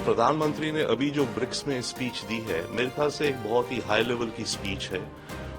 प्रधानमंत्री ने अभी जो ब्रिक्स में स्पीच दी है, मेरे ख्याल से एक बहुत ही हाई लेवल की स्पीच है।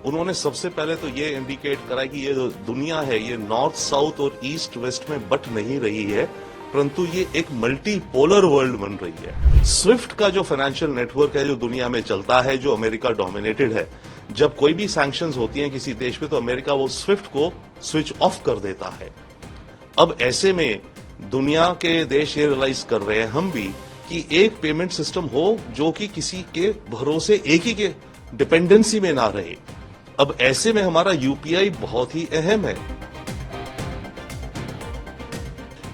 उन्होंने सबसे पहले तो ये इंडिकेट करा कि ये जो दुनिया है ये नॉर्थ साउथ और ईस्ट वेस्ट में बट नहीं रही है, परंतु ये एक मल्टी पोलर वर्ल्ड बन रही है। स्विफ्ट का जो फाइनेंशियल नेटवर्क है जो दुनिया में चलता है, जो अमेरिका डोमिनेटेड है, जब कोई भी सैंक्शंस होती हैं किसी देश पे तो अमेरिका वो स्विफ्ट को स्विच ऑफ कर देता है। अब ऐसे में दुनिया के देश ये रियलाइज कर रहे हैं, हम भी, कि एक पेमेंट सिस्टम हो जो कि किसी के भरोसे एक ही के डिपेंडेंसी में ना रहे। अब ऐसे में हमारा यूपीआई बहुत ही अहम है।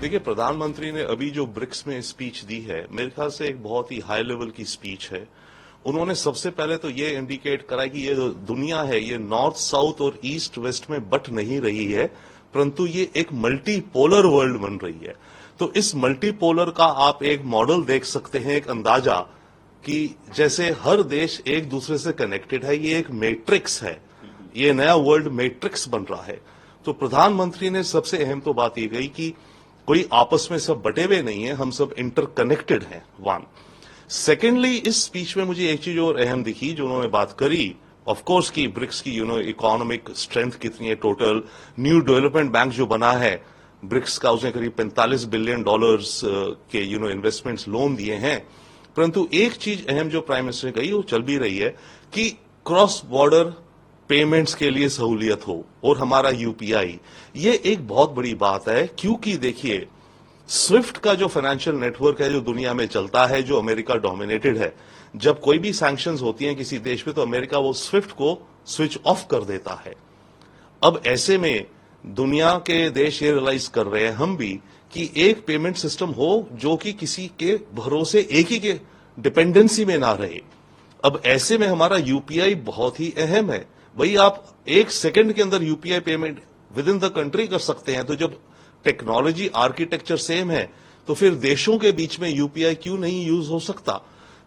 देखिए, प्रधानमंत्री ने अभी जो ब्रिक्स में स्पीच दी है, मेरे ख्याल से एक बहुत ही हाई लेवल की स्पीच है। उन्होंने सबसे पहले तो ये इंडिकेट करा कि ये जो दुनिया है ये नॉर्थ साउथ और ईस्ट वेस्ट में बट नहीं रही है, परंतु ये एक मल्टी पोलर वर्ल्ड बन रही है। तो इस मल्टी पोलर का आप एक मॉडल देख सकते हैं, एक अंदाजा, कि जैसे हर देश एक दूसरे से कनेक्टेड है, ये एक मैट्रिक्स है, ये नया वर्ल्ड मैट्रिक्स बन रहा है। तो प्रधानमंत्री ने सबसे अहम तो बात ये कही कि कोई आपस में सब बटे हुए नहीं है, हम सब इंटरकनेक्टेड हैं। वन, सेकेंडली, इस स्पीच में मुझे एक चीज और अहम दिखी जो उन्होंने बात करी, ऑफ कोर्स की ब्रिक्स की इकोनॉमिक स्ट्रेंथ कितनी है, टोटल न्यू डेवलपमेंट बैंक जो बना है ब्रिक्स का, उसने करीब $45 बिलियन के इन्वेस्टमेंट्स लोन दिए हैं। परंतु एक चीज अहम जो प्राइम मिनिस्टर ने कही वो चल भी रही है कि क्रॉस बॉर्डर पेमेंट्स के लिए सहूलियत हो और हमारा यूपीआई, ये एक बहुत बड़ी बात है। क्योंकि देखिए, स्विफ्ट का जो फाइनेंशियल नेटवर्क है जो दुनिया में चलता है, जो अमेरिका डोमिनेटेड है, जब कोई भी सैंक्शंस होती हैं किसी देश पे तो अमेरिका वो स्विफ्ट को स्विच ऑफ कर देता है। अब ऐसे में दुनिया के देश ये रियलाइज कर रहे हैं, हम भी, कि एक पेमेंट सिस्टम हो जो कि किसी के भरोसे एक ही के डिपेंडेंसी में ना रहे। अब ऐसे में हमारा यूपीआई बहुत ही अहम है। भाई, आप एक सेकंड के अंदर UPI payment with in the country कर सकते हैं। तो जब टेक्नोलॉजी आर्किटेक्चर सेम है तो फिर देशों के बीच में यूपीआई क्यों नहीं यूज हो सकता?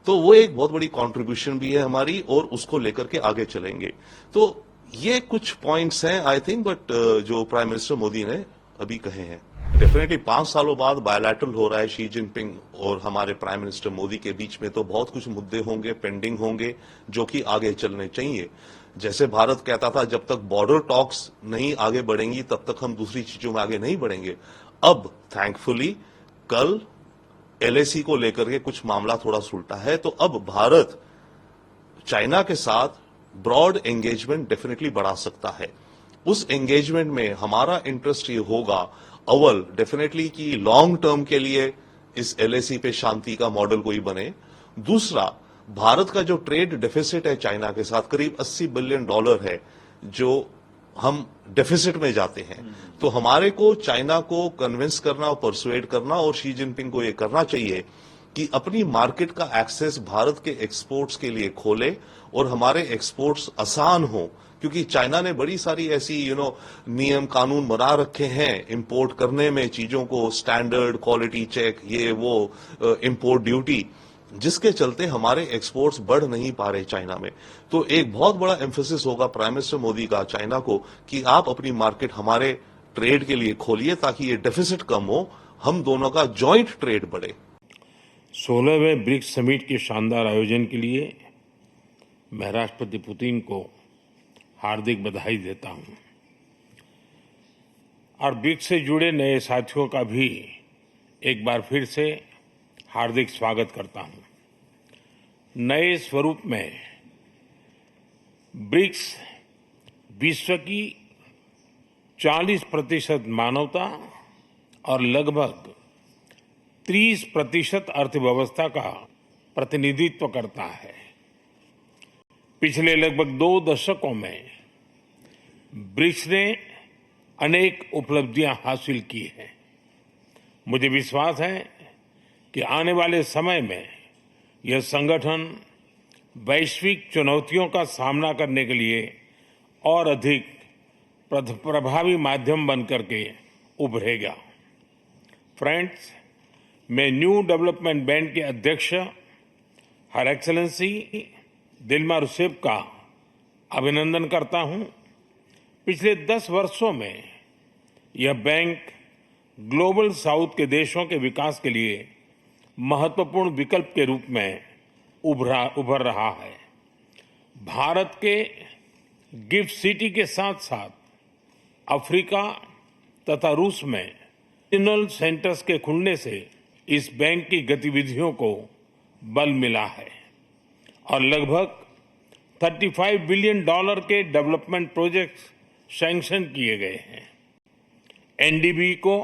तो वो एक बहुत बड़ी कंट्रीब्यूशन भी है हमारी, और उसको लेकर के आगे चलेंगे। तो ये कुछ पॉइंट्स हैं आई थिंक, बट जो प्राइम मिनिस्टर मोदी ने अभी कहे हैं। डेफिनेटली 5 सालों बाद बायलैटरल हो रहा है शी जिनपिंग और हमारे प्राइम मिनिस्टर मोदी के बीच में, तो बहुत कुछ मुद्दे होंगे, पेंडिंग होंगे, जो कि आगे चलने चाहिए। जैसे भारत कहता था जब तक बॉर्डर टॉक्स नहीं आगे बढ़ेंगी तब तक हम दूसरी चीजों में आगे नहीं बढ़ेंगे। अब थैंकफुली कल एलएसी को लेकर के कुछ मामला थोड़ा सुलटा है, तो अब भारत चाइना के साथ ब्रॉड एंगेजमेंट डेफिनेटली बढ़ा सकता है। उस एंगेजमेंट में हमारा इंटरेस्ट ये होगा, अव्वल डेफिनेटली कि लॉन्ग टर्म के लिए इस एलएसी पे शांति का मॉडल कोई बने। दूसरा, भारत का जो ट्रेड डेफिसिट है चाइना के साथ करीब $80 बिलियन है, जो हम डेफिसिट में जाते हैं। तो हमारे को चाइना को कन्विंस करना और परसुएड करना, और शी जिनपिंग को ये करना चाहिए कि अपनी मार्केट का एक्सेस भारत के एक्सपोर्ट्स के लिए खोले और हमारे एक्सपोर्ट्स आसान हो। क्योंकि चाइना ने बड़ी सारी ऐसी नियम कानून बना रखे हैं इंपोर्ट करने में, चीजों को स्टैंडर्ड, क्वालिटी चेक, ये वो, इंपोर्ट ड्यूटी, जिसके चलते हमारे एक्सपोर्ट्स बढ़ नहीं पा रहे चाइना में। तो एक बहुत बड़ा एम्फेसिस होगा प्राइम मिनिस्टर मोदी का चाइना को कि आप अपनी मार्केट हमारे ट्रेड के लिए खोलिए ताकि ये डेफिसिट कम हो, हम दोनों का जॉइंट ट्रेड बढ़े। 16वें ब्रिक्स समिट के शानदार आयोजन के लिए मैं राष्ट्रपति पुतिन को हार्दिक बधाई देता हूं और ब्रिक्स से जुड़े नए साथियों का भी एक बार फिर से हार्दिक स्वागत करता हूं। नए स्वरूप में ब्रिक्स विश्व की 40% मानवता और लगभग 30% अर्थव्यवस्था का प्रतिनिधित्व करता है। पिछले लगभग 2 दशकों में ब्रिक्स ने अनेक उपलब्धियां हासिल की हैं। मुझे विश्वास है कि आने वाले समय में यह संगठन वैश्विक चुनौतियों का सामना करने के लिए और अधिक प्रभावी माध्यम बनकर के उभरेगा। फ्रेंड्स, मैं न्यू डेवलपमेंट बैंक के अध्यक्ष हर एक्सेलेंसी दिल्मा रूसेफ का अभिनंदन करता हूं। पिछले 10 वर्षों में यह बैंक ग्लोबल साउथ के देशों के विकास के लिए महत्वपूर्ण विकल्प के रूप में उभर रहा है। भारत के गिफ्ट सिटी के साथ साथ अफ्रीका तथा रूस में रीजनल सेंटर्स के खुलने से इस बैंक की गतिविधियों को बल मिला है और लगभग $35 बिलियन के डेवलपमेंट प्रोजेक्ट्स सैंक्शन किए गए हैं। एनडीबी को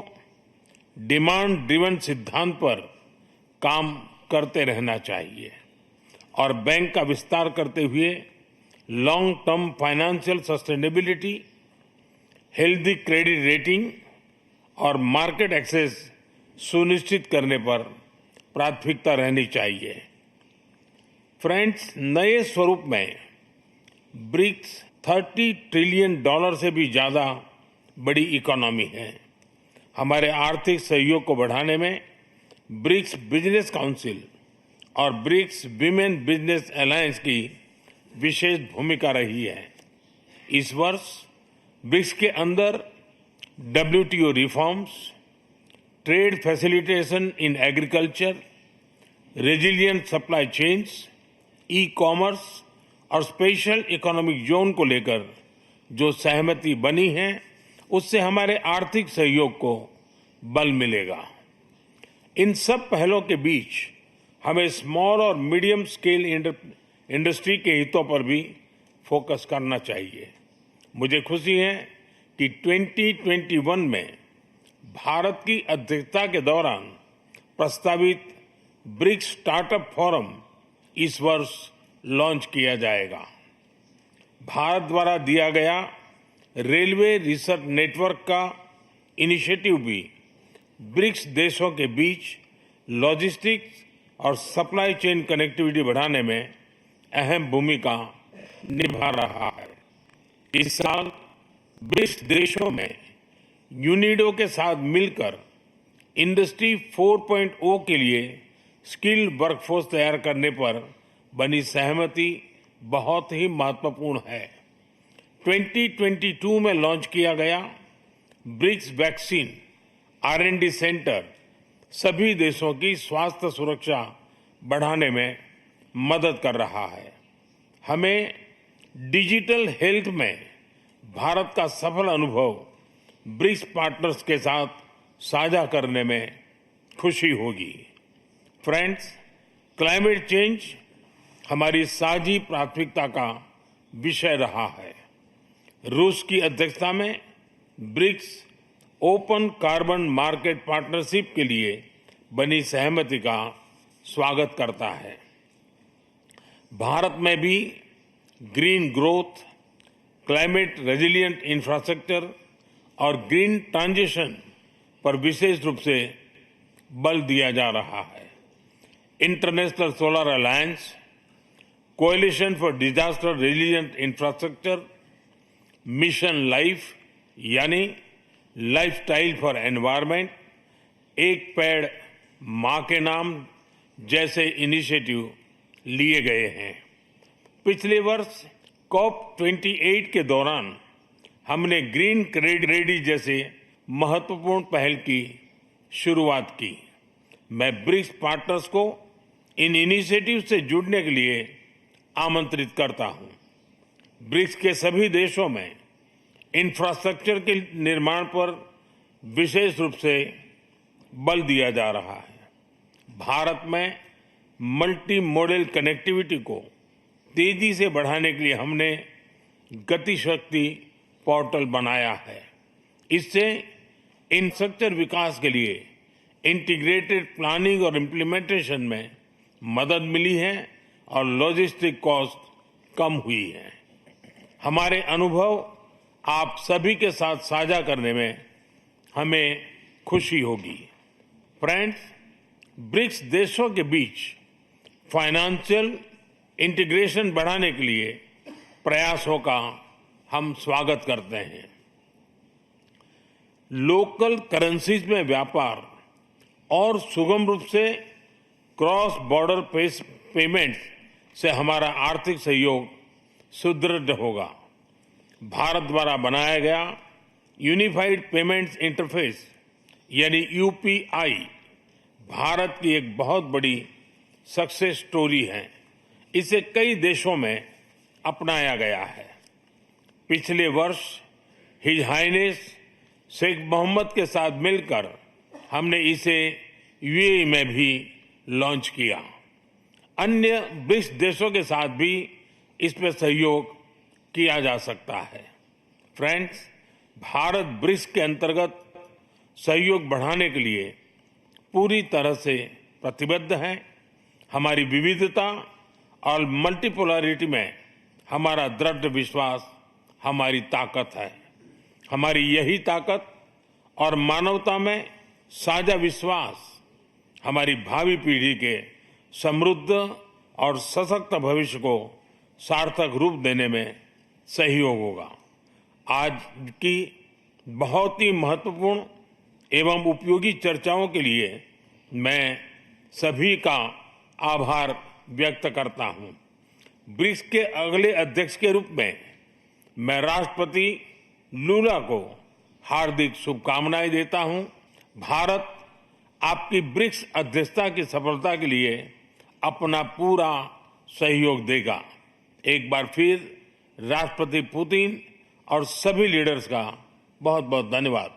डिमांड ड्रिवन सिद्धांत पर काम करते रहना चाहिए और बैंक का विस्तार करते हुए long term financial sustainability, healthy credit rating और मार्केट एक्सेस सुनिश्चित करने पर प्राथमिकता रहनी चाहिए। फ्रेंड्स, नए स्वरूप में ब्रिक्स $30 ट्रिलियन से भी ज्यादा बड़ी इकोनॉमी है। हमारे आर्थिक सहयोग को बढ़ाने में ब्रिक्स बिजनेस काउंसिल और ब्रिक्स विमेन बिजनेस अलायंस की विशेष भूमिका रही है। इस वर्ष ब्रिक्स के अंदर WTO reforms, trade facilitation in agriculture, resilient supply chains, e commerce और स्पेशल इकोनॉमिक जोन को लेकर जो सहमति बनी है उससे हमारे आर्थिक सहयोग को बल मिलेगा। इन सब पहलों के बीच हमें स्मॉल और मीडियम स्केल इंडस्ट्री के हितों पर भी फोकस करना चाहिए। मुझे खुशी है कि 2021 में भारत की अध्यक्षता के दौरान प्रस्तावित ब्रिक्स स्टार्टअप फोरम इस वर्ष लॉन्च किया जाएगा। भारत द्वारा दिया गया रेलवे रिसर्च नेटवर्क का इनिशिएटिव भी ब्रिक्स देशों के बीच लॉजिस्टिक्स और सप्लाई चेन कनेक्टिविटी बढ़ाने में अहम भूमिका निभा रहा है। इस साल ब्रिक्स देशों में यूनिडो के साथ मिलकर इंडस्ट्री 4.0 के लिए स्किल्ड वर्कफोर्स तैयार करने पर बनी सहमति बहुत ही महत्वपूर्ण है। 2022 में लॉन्च किया गया ब्रिक्स वैक्सीन R&D सेंटर सभी देशों की स्वास्थ्य सुरक्षा बढ़ाने में मदद कर रहा है। हमें डिजिटल हेल्थ में भारत का सफल अनुभव ब्रिक्स पार्टनर्स के साथ साझा करने में खुशी होगी। फ्रेंड्स, क्लाइमेट चेंज हमारी साझी प्राथमिकता का विषय रहा है। रूस की अध्यक्षता में BRICS open carbon market partnership के लिए बनी सहमति का स्वागत करता है। भारत में भी green growth, climate resilient infrastructure और ग्रीन ट्रांजिशन पर विशेष रूप से बल दिया जा रहा है। International solar alliance, coalition for disaster resilient infrastructure, mission life यानी लाइफस्टाइल फॉर एनवायरमेंट, एक पेड़ मां के नाम जैसे इनिशिएटिव लिए गए हैं। पिछले वर्ष COP28 के दौरान हमने ग्रीन क्रेडिट जैसे महत्वपूर्ण पहल की शुरुआत की। मैं ब्रिक्स पार्टनर्स को इन इनिशिएटिव से जुड़ने के लिए आमंत्रित करता हूं। ब्रिक्स के सभी देशों में इंफ्रास्ट्रक्चर के निर्माण पर विशेष रूप से बल दिया जा रहा है। भारत में मल्टी मॉडल कनेक्टिविटी को तेजी से बढ़ाने के लिए हमने गति शक्ति पोर्टल बनाया है। इससे इंफ्रास्ट्रक्चर विकास के लिए इंटीग्रेटेड प्लानिंग और इम्प्लीमेंटेशन में मदद मिली है और लॉजिस्टिक कॉस्ट कम हुई है। हमारे अनुभव आप सभी के साथ साझा करने में हमें खुशी होगी। फ्रेंड्स, ब्रिक्स देशों के बीच फाइनेंशियल इंटीग्रेशन बढ़ाने के लिए प्रयासों का हम स्वागत करते हैं। लोकल करेंसीज में व्यापार और सुगम रूप से क्रॉस बॉर्डर पेमेंट से हमारा आर्थिक सहयोग सुदृढ़ होगा। भारत द्वारा बनाया गया यूनिफाइड पेमेंट्स इंटरफेस यानी UPI भारत की एक बहुत बड़ी सक्सेस स्टोरी है। इसे कई देशों में अपनाया गया है। पिछले वर्ष हिज हाइनेस शेख मोहम्मद के साथ मिलकर हमने इसे यूएई में भी लॉन्च किया। अन्य ब्रिक्स देशों के साथ भी इसमें सहयोग किया जा सकता है। फ्रेंड्स, भारत ब्रिक्स के अंतर्गत सहयोग बढ़ाने के लिए पूरी तरह से प्रतिबद्ध है। हमारी विविधता और मल्टीपोलैरिटी में हमारा दृढ़ विश्वास हमारी ताकत है। हमारी यही ताकत और मानवता में साझा विश्वास हमारी भावी पीढ़ी के समृद्ध और सशक्त भविष्य को सार्थक रूप देने में सहयोग होगा। आज की बहुत ही महत्वपूर्ण एवं उपयोगी चर्चाओं के लिए मैं सभी का आभार व्यक्त करता हूं। ब्रिक्स के अगले अध्यक्ष के रूप में मैं राष्ट्रपति लूला को हार्दिक शुभकामनाएं देता हूं। भारत आपकी ब्रिक्स अध्यक्षता की सफलता के लिए अपना पूरा सहयोग देगा। एक बार फिर राष्ट्रपति पुतिन और सभी लीडर्स का बहुत बहुत धन्यवाद।